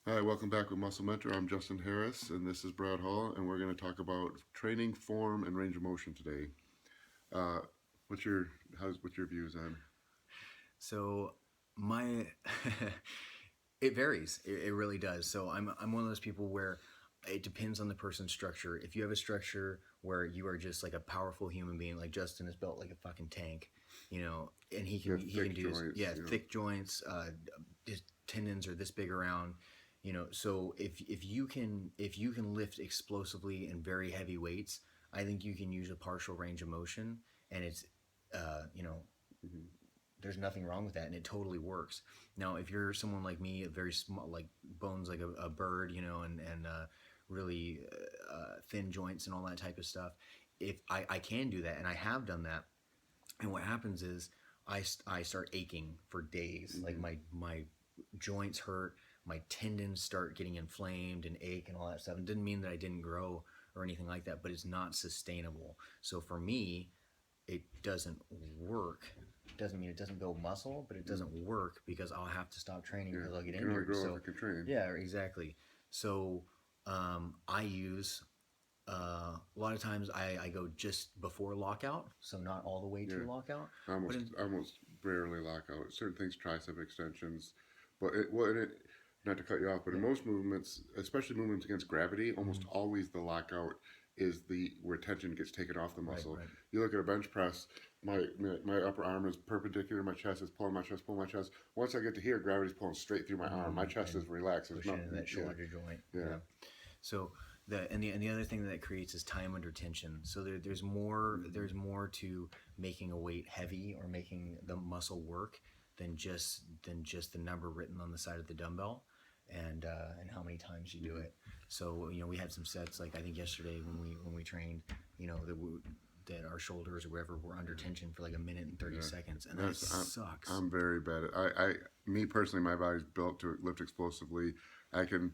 Hi, welcome back with Muscle Mentor. I'm Justin Harris, and this is Brad Hall, and we're going to talk about training, form, and range of motion today. Uh, what's your what's your views on? So my it varies. It really does. So I'm one of those people where it depends on the person's structure. If you have a structure where you are just like a powerful human being, like Justin is built like a fucking tank, and he can Thick do this. joints, Yeah, thick joints. His tendons are this big around. So if you can lift explosively and very heavy weights, I think you can use a partial range of motion, and it's uh, you know Mhm. there's nothing wrong with that, and it totally works. Now if you're someone like me, a very small, like bones like a bird, and really thin joints and all that type of stuff, if I can do that, and I have done that, and what happens is I start aching for days. Like Mhm. my joints hurt, my tendons start getting inflamed and ache and all that stuff. It didn't mean that I didn't grow or anything like that, but it's not sustainable. So for me, it doesn't work. Doesn't mean it doesn't build muscle, but it doesn't work because I'll have to stop training Yeah, because I'll you get can only injured. grow if So, you can train. yeah, exactly. So, I use a lot of times I go just before lockout, so not all the way to Yeah, lockout. But almost in, almost rarely lock out. Certain things, tricep extensions, but not to cut you off, but in yeah, most movements, especially movements against gravity, almost hmm, always the lockout is the where tension gets taken off the right, muscle. right, You look at a bench press, my upper arm is perpendicular, my chest is pulling my chest. Once I get to here, gravity's pulling straight through my arm. My chest and is relaxed. There's pushing into nothing. that Yeah, shoulder joint. yeah. Yeah. So the other thing that it creates is time under tension. So there's more to making a weight heavy or making the muscle work than just the number written on the side of the dumbbell, and how many times you do Mm-hmm. it. So we had some sets, like I think yesterday when we trained, that our shoulders or whatever were under tension for like a minute and 30 Yeah, seconds, and that that's sucks. I'm very bad at. Me personally, my body's built to lift explosively. I can.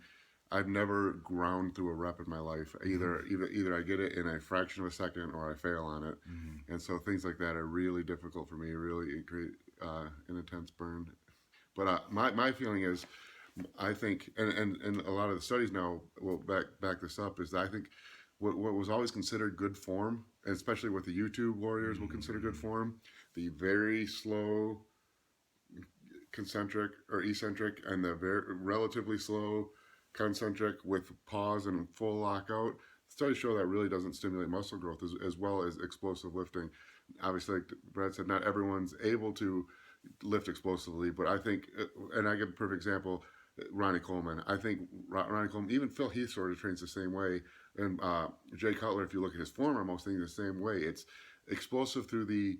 I've never ground through a rep in my life. Either I get it in a fraction of a second or I fail on it, Hmm. and so things like that are really difficult for me. Really create an intense burn. But my feeling is, I think, and a lot of the studies now will back this up. Is I think what was always considered good form, and especially what the YouTube warriors will consider good Hmm. form, the very slow concentric or eccentric and the very relatively slow concentric with pause and full lockout. Studies show that really doesn't stimulate muscle growth as well as explosive lifting. Obviously, like Brad said, not everyone's able to lift explosively, but I think, and I give a perfect example, Ronnie Coleman. I think Ronnie Coleman, even Phil Heath sort of trains the same way. And Jay Cutler, if you look at his form, almost things the same way. It's explosive through the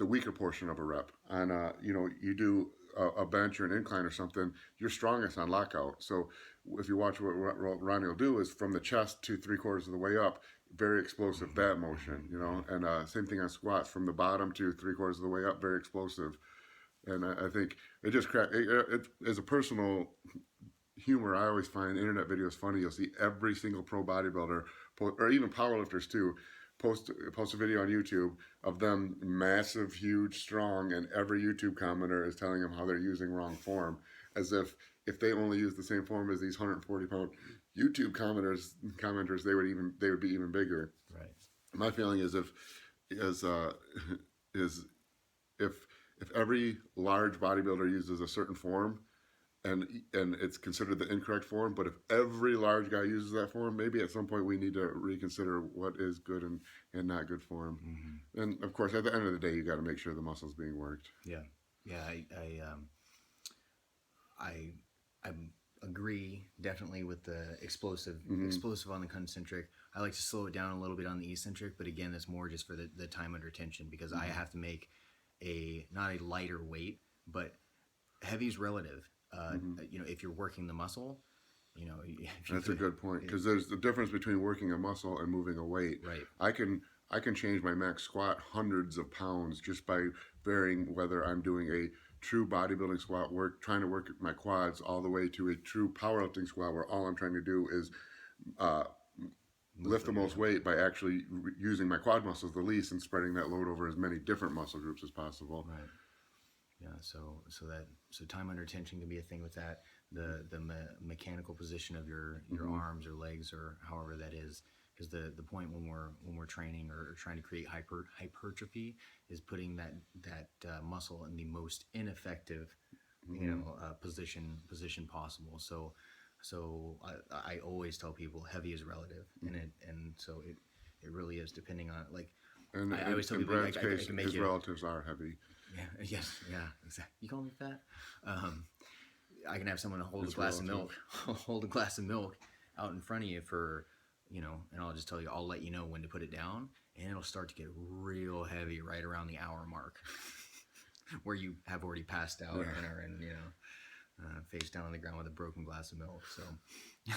weaker portion of a rep. And you do a bench or an incline or something, you're strongest on lockout. So if you watch what Ronnie will do is from the chest to 3/4 of the way up, very explosive that motion, Right. and same thing on squats from the bottom to 3/4 of the way up, very explosive. And I think it just as a personal humor. I always find internet videos funny. You'll see every single pro bodybuilder, or even powerlifters too, post a video on YouTube of them massive, huge, strong, and every YouTube commenter is telling them how they're using wrong form, as if they only use the same form as these 140-pound YouTube commenters, they would be even bigger. Right. My feeling is is uh, is if if every large bodybuilder uses a certain form, and it's considered the incorrect form. But if every large guy uses that form, maybe at some point we need to reconsider what is good and not good form. Hmm. And of course, at the end of the day, you got to make sure the muscle's being worked. Yeah. Yeah. I I agree definitely with the Mm-hmm. explosive on the concentric. I like to slow it down a little bit on the eccentric, but again, that's more just for the time under tension because I Mm-hmm. have to make a not a lighter weight, but heavy is relative. Mm-hmm. If you're working the muscle, if you That's a put good point it, because there's the difference between working a muscle and moving a weight. right. I can I can change my max squat hundreds of pounds just by varying whether I'm doing a true bodybuilding squat work, trying to work my quads, all the way to a true powerlifting squat where all I'm trying to do is uh, Move lift the the most weight by actually using my quad muscles the least and spreading that load over as many different muscle groups as possible. right. Yeah, so time under tension can be a thing with that. mechanical position of your arms or legs or however that is. Because the point when we're training or trying to create hypertrophy is putting that muscle in the most ineffective position possible. So I always tell people heavy is relative, and so it really is depending on like And I always tell in people Brad's I case, can make his you. relatives are heavy. Yeah, yes, yeah, exactly. You call me fat? I can have someone hold His a glass of relative. milk, hold a glass of milk out in front of you for, and I'll just tell you, I'll let you know when to put it down, and it'll start to get real heavy right around the hour mark, where you have already passed out and are in, face down on the ground with a broken glass of milk. So,